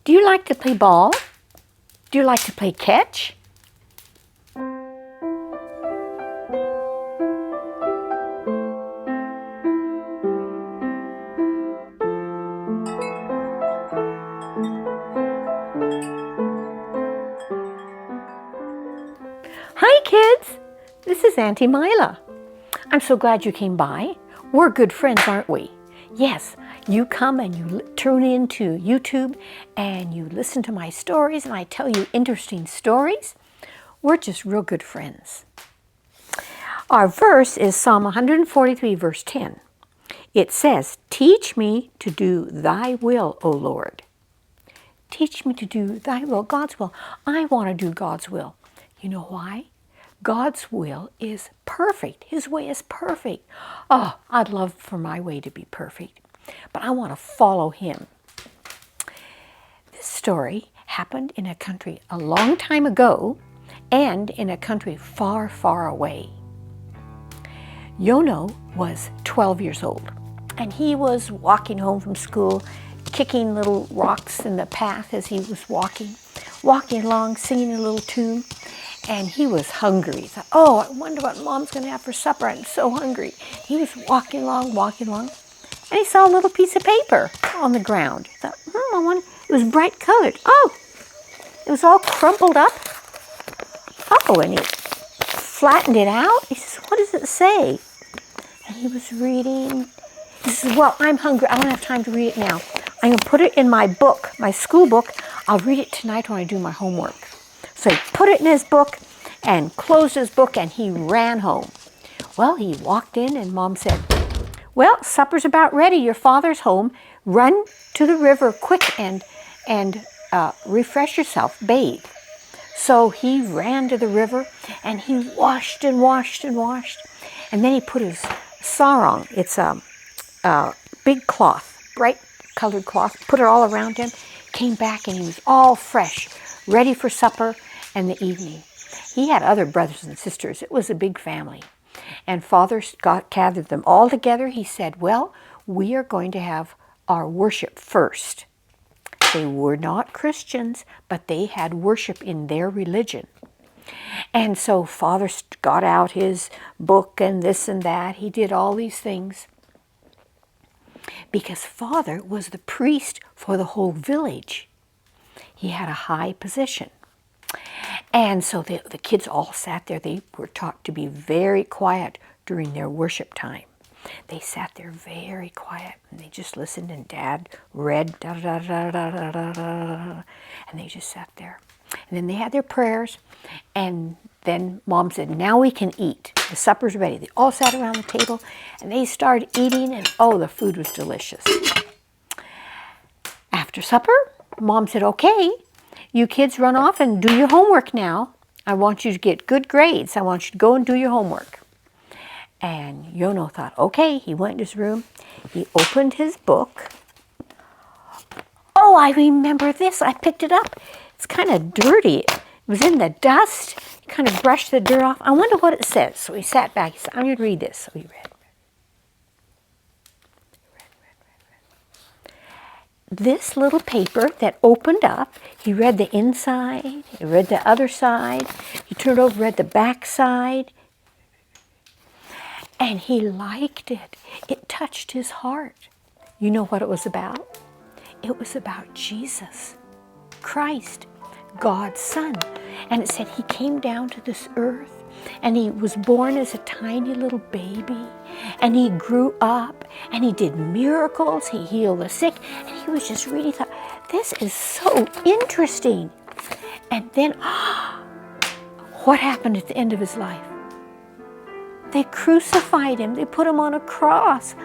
Do you like to play ball? Do you like to play catch? Hi kids, this is Auntie Mila. I'm so glad you came by. We're good friends, aren't we? Yes, you come and you tune into YouTube and you listen to my stories and I tell you interesting stories. We're just real good friends. Our verse is Psalm 143, verse 10. It says, "Teach me to do thy will, O Lord." Teach me to do thy will, God's will. I want to do God's will. You know why? God's will is perfect. His way is perfect. Oh, I'd love for my way to be perfect, but I want to follow him. This story happened in a country a long time ago and in a country far, far away. Yono was 12 years old, and he was walking home from school, kicking little rocks in the path as he was walking along, singing a little tune. And he was hungry. He thought, oh, I wonder what Mom's going to have for supper. I'm so hungry. He was walking along, and he saw a little piece of paper on the ground. He thought, I wonder, it was bright colored. Oh, it was all crumpled up. Oh, and he flattened it out. He says, what does it say? And he was reading. He says, well, I'm hungry. I don't have time to read it now. I'm going to put it in my book, my school book. I'll read it tonight when I do my homework. So he put it in his book and closed his book and he ran home. Well, he walked in and Mom said, well, supper's about ready. Your father's home. Run to the river quick and refresh yourself, bathe. So he ran to the river and he washed. And then he put his sarong, it's a big cloth, bright colored cloth, put it all around him, came back and he was all fresh, ready for supper and the evening. He had other brothers and sisters. It was a big family. And Father gathered them all together. He said, well, we are going to have our worship first. They were not Christians, but they had worship in their religion. And so Father got out his book and this and that. He did all these things because Father was the priest for the whole village. He had a high position. And so the kids all sat there. They were taught to be very quiet during their worship time. They sat there very quiet and they just listened and Dad read da da da da da da da, and they just sat there. And then they had their prayers and then Mom said, now we can eat. The supper's ready. They all sat around the table and they started eating and oh, the food was delicious. After supper, Mom said, okay, you kids run off and do your homework now. I want you to get good grades. I want you to go and do your homework. And Yono thought, okay. He went to his room. He opened his book. Oh, I remember this. I picked it up. It's kind of dirty. It was in the dust. He kind of brushed the dirt off. I wonder what it says. So he sat back. He said, I'm going to read this. So he read. This little paper that opened up, he read the inside, he read the other side, he turned over, read the back side, and he liked it. It touched his heart. You know what it was about? It was about Jesus, Christ, God's Son. And it said he came down to this earth and he was born as a tiny little baby and he grew up and he did miracles. He healed the sick and he was just really thought, this is so interesting. And then, what happened at the end of his life? They crucified him. They put him on a cross.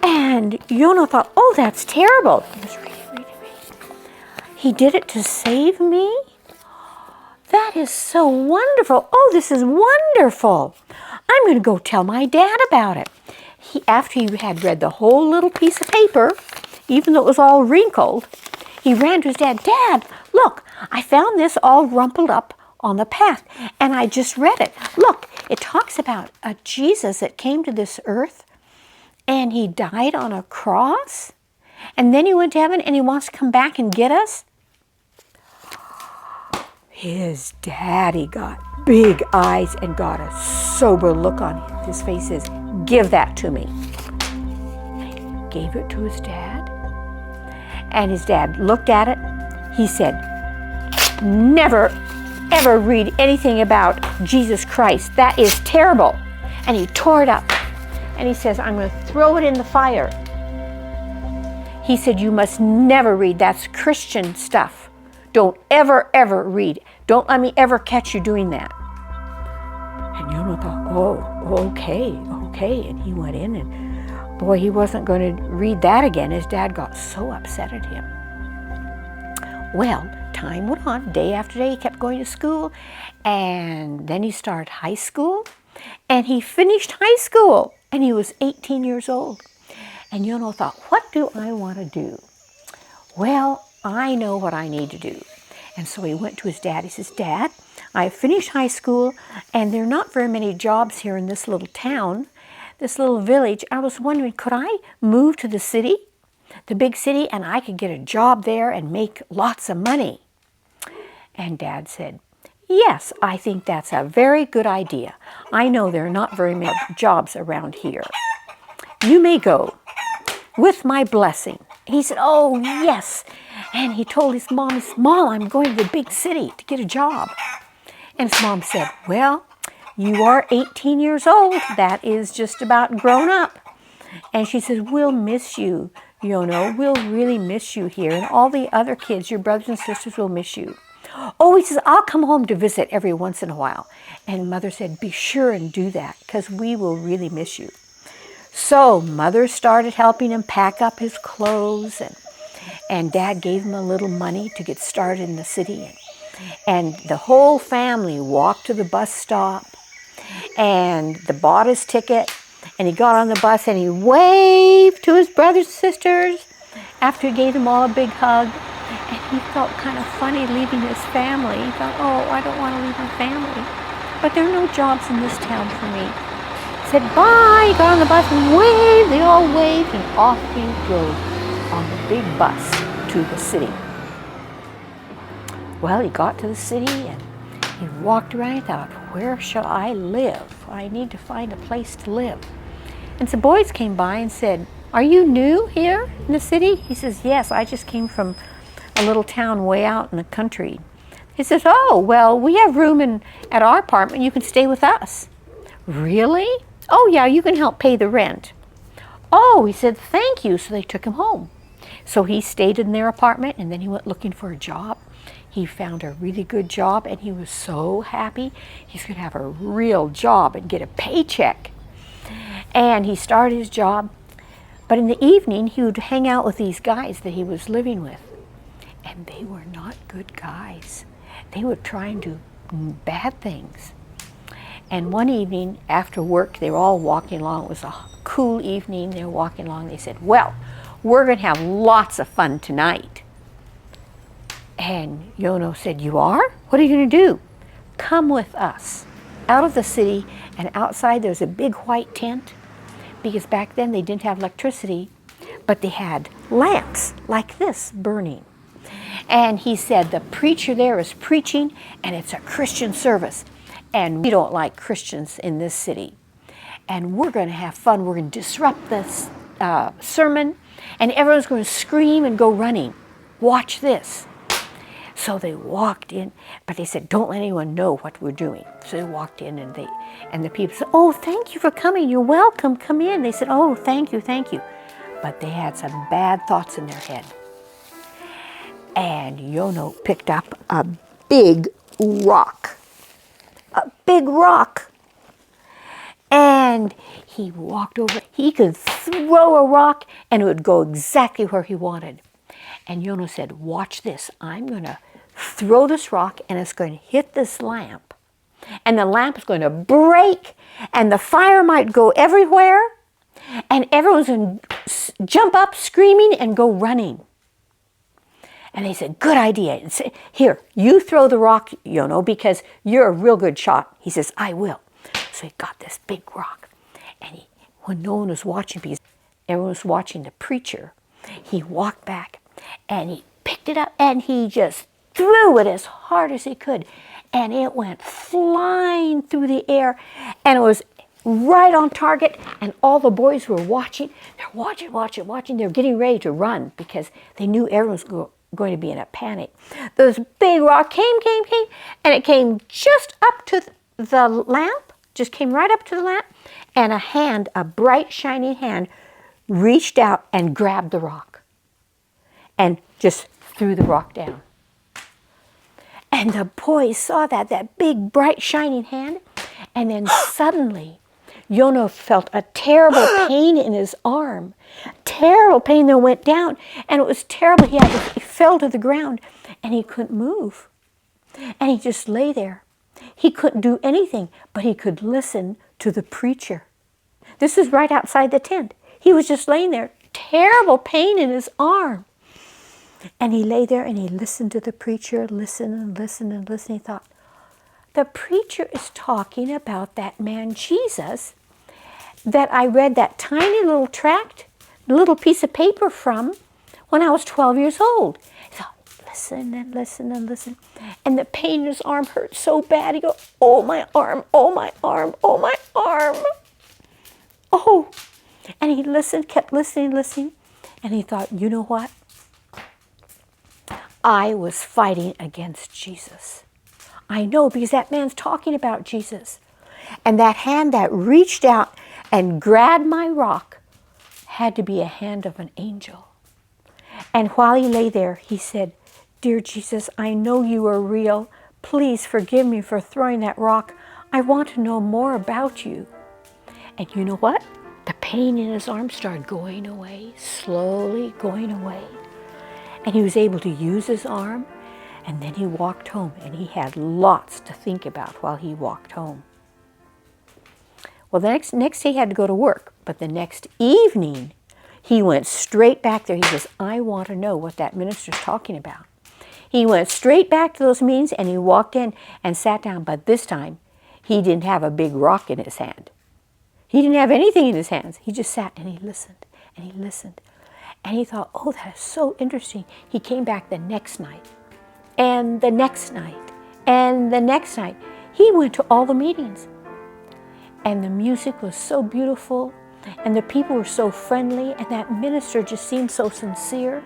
And Yono thought, oh, that's terrible. He was reading. He did it to save me? That is so wonderful. Oh, this is wonderful. I'm going to go tell my dad about it. After he had read the whole little piece of paper, even though it was all wrinkled, he ran to his dad. Dad, look, I found this all rumpled up on the path, and I just read it. Look, it talks about a Jesus that came to this earth, and he died on a cross, and then he went to heaven, and he wants to come back and get us. His daddy got big eyes and got a sober look on his face. Says, give that to me. And he gave it to his dad. And his dad looked at it. He said, never, ever read anything about Jesus Christ. That is terrible. And he tore it up. And he says, I'm going to throw it in the fire. He said, you must never read. That's Christian stuff. Don't ever, ever read. Don't let me ever catch you doing that. And Yonah thought, oh, okay. And he went in, and boy, he wasn't going to read that again. His dad got so upset at him. Well, time went on. Day after day, he kept going to school. And then he started high school. And he finished high school. And he was 18 years old. And Yonah thought, what do I want to do? Well, I know what I need to do. And so he went to his dad. He says, Dad, I finished high school, and there are not very many jobs here in this little town, this little village. I was wondering, could I move to the city, the big city, and I could get a job there and make lots of money? And Dad said, yes, I think that's a very good idea. I know there are not very many jobs around here. You may go with my blessing. And he said, oh, yes. And he told his mom, I'm going to the big city to get a job. And his mom said, well, you are 18 years old. That is just about grown up. And she says, we'll miss you, Yonah. We'll really miss you here. And all the other kids, your brothers and sisters, will miss you. Oh, he says, I'll come home to visit every once in a while. And Mother said, be sure and do that, because we will really miss you. So Mother started helping him pack up his clothes, and Dad gave him a little money to get started in the city. And the whole family walked to the bus stop, and they bought his ticket, and he got on the bus, and he waved to his brothers and sisters after he gave them all a big hug. And he felt kind of funny leaving his family. He thought, oh, I don't want to leave my family. But there are no jobs in this town for me. Said bye, he got on the bus and waved, they all waved, and off he drove on the big bus to the city. Well, he got to the city and he walked around and thought, where shall I live? I need to find a place to live. And some boys came by and said, are you new here in the city? He says, yes, I just came from a little town way out in the country. He says, oh, well, we have room at our apartment. You can stay with us. Really? Oh, yeah, you can help pay the rent. Oh, he said, thank you. So they took him home. So he stayed in their apartment, and then he went looking for a job. He found a really good job, and he was so happy. He's going to have a real job and get a paycheck. And he started his job. But in the evening, he would hang out with these guys that he was living with. And they were not good guys. They would try and do bad things. And one evening after work, they were all walking along. It was a cool evening. They were walking along. They said, well, we're going to have lots of fun tonight. And Yonah said, you are? What are you going to do? Come with us out of the city, and outside there's a big white tent, because back then they didn't have electricity, but they had lamps like this burning. And he said, the preacher there is preaching, and it's a Christian service. And we don't like Christians in this city. And we're going to have fun. We're going to disrupt this sermon, and everyone's going to scream and go running. Watch this. So they walked in, but they said, don't let anyone know what we're doing. So they walked in, and the people said, oh, thank you for coming. You're welcome. Come in. They said, oh, thank you, thank you. But they had some bad thoughts in their head. And Yonah picked up a big rock. A big rock. And he walked over. He could throw a rock and it would go exactly where he wanted. And Yonah said, watch this. I'm going to throw this rock and it's going to hit this lamp. And the lamp is going to break and the fire might go everywhere. And everyone's going to jump up screaming and go running. And they said, good idea. And say, here, you throw the rock, Yonah, because you're a real good shot. He says, I will. So he got this big rock. And when no one was watching, because everyone was watching the preacher, he walked back and he picked it up and he just threw it as hard as he could, and it went flying through the air, and it was right on target, and all the boys were watching. They're watching. They're getting ready to run because they knew everyone was going to be in a panic. This big rock came, and it came just up to the lamp, just came right up to the lamp, and a bright shining hand, reached out and grabbed the rock and just threw the rock down. And the boys saw that big, bright, shining hand, and then suddenly, Yonah felt a terrible pain in his arm. Terrible pain that went down, and it was terrible. He fell to the ground, and he couldn't move. And he just lay there. He couldn't do anything, but he could listen to the preacher. This is right outside the tent. He was just laying there, terrible pain in his arm. And he lay there and he listened to the preacher, listened and listened and listened. He thought, the preacher is talking about that man Jesus that I read that tiny little tract, little piece of paper from when I was 12 years old. He thought, listen and listen and listen. And the pain in his arm hurt so bad. He goes, oh, my arm, oh, my arm, oh, my arm. Oh. And he listened, kept listening. And he thought, you know what? I was fighting against Jesus. I know, because that man's talking about Jesus. And that hand that reached out and grabbed my rock had to be a hand of an angel. And while he lay there, he said, dear Jesus, I know you are real. Please forgive me for throwing that rock. I want to know more about you. And you know what? The pain in his arm started going away, slowly going away. And he was able to use his arm, and then he walked home, and he had lots to think about while he walked home. Well, the next day he had to go to work, but the next evening he went straight back there. He says, I want to know what that minister's talking about. He went straight back to those meetings, and he walked in and sat down, but this time he didn't have a big rock in his hand. He didn't have anything in his hands. He just sat and he listened and he listened. And he thought, oh, that is so interesting. He came back the next night and the next night and the next night. He went to all the meetings. And the music was so beautiful and the people were so friendly and that minister just seemed so sincere.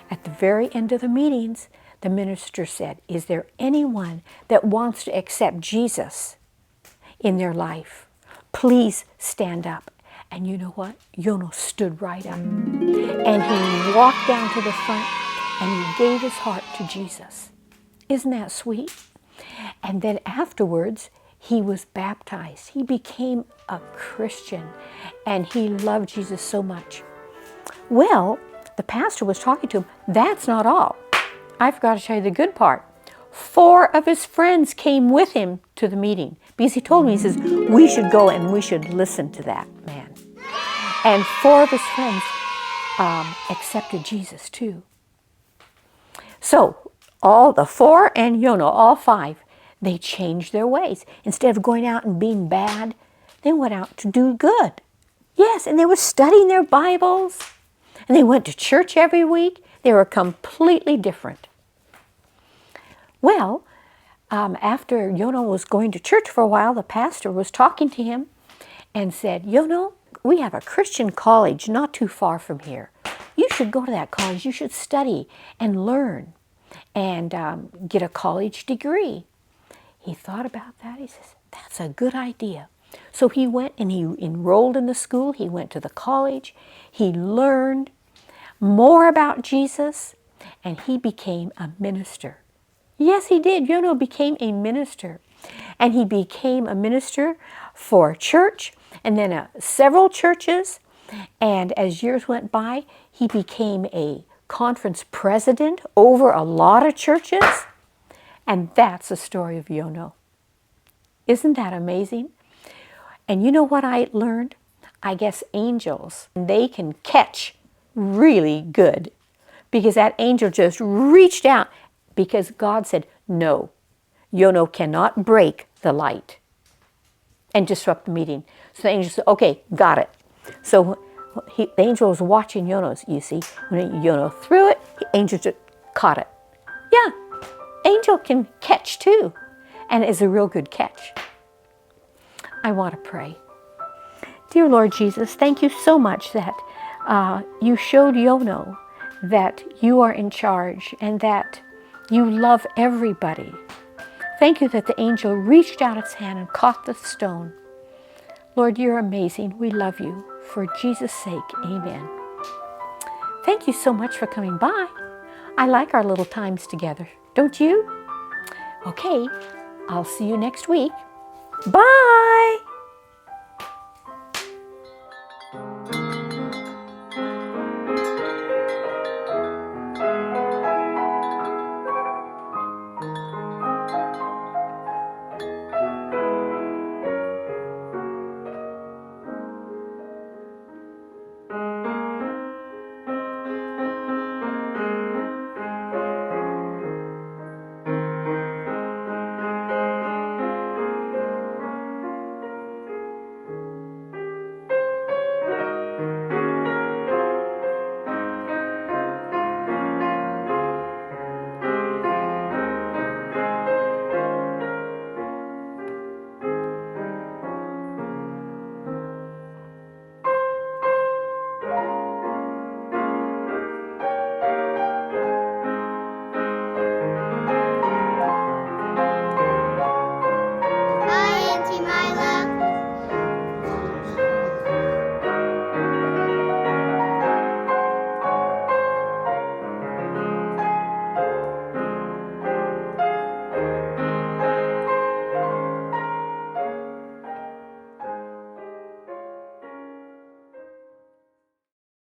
At the very end of the meetings, the minister said, is there anyone that wants to accept Jesus in their life? Please stand up. And you know what? Yonah stood right up. And he walked down to the front and he gave his heart to Jesus. Isn't that sweet? And then afterwards, he was baptized. He became a Christian and he loved Jesus so much. Well, the pastor was talking to him. That's not all. I forgot to tell you the good part. 4 of his friends came with him to the meeting because he told me, he says, we should go and we should listen to that man. And 4 of his friends accepted Jesus too. So all the 4 and Yonah, all 5, they changed their ways. Instead of going out and being bad, they went out to do good. Yes, and they were studying their Bibles. And they went to church every week. They were completely different. Well, after Yonah was going to church for a while, the pastor was talking to him and said, Yonah, we have a Christian college not too far from here. You should go to that college. You should study and learn and get a college degree. He thought about that. He says, that's a good idea. So he went and he enrolled in the school. He went to the college. He learned more about Jesus and he became a minister. Yes, he did. Yonah became a minister. And he became a minister for a church and then several churches. And as years went by, he became a conference president over a lot of churches. And that's the story of Yonah. Isn't that amazing? And you know what I learned? I guess angels, they can catch really good because that angel just reached out because God said, no, Yonah cannot break the light and disrupt the meeting. So the angel said, okay, got it. So the angel was watching Yonah, you see. When Yonah threw it, the angel just caught it. Yeah, angel can catch too, and is a real good catch. I want to pray. Dear Lord Jesus, thank you so much that you showed Yono that you are in charge and that you love everybody. Thank you that the angel reached out its hand and caught the stone. Lord, you're amazing. We love you. For Jesus' sake, amen. Thank you so much for coming by. I like our little times together. Don't you? Okay, I'll see you next week. Bye!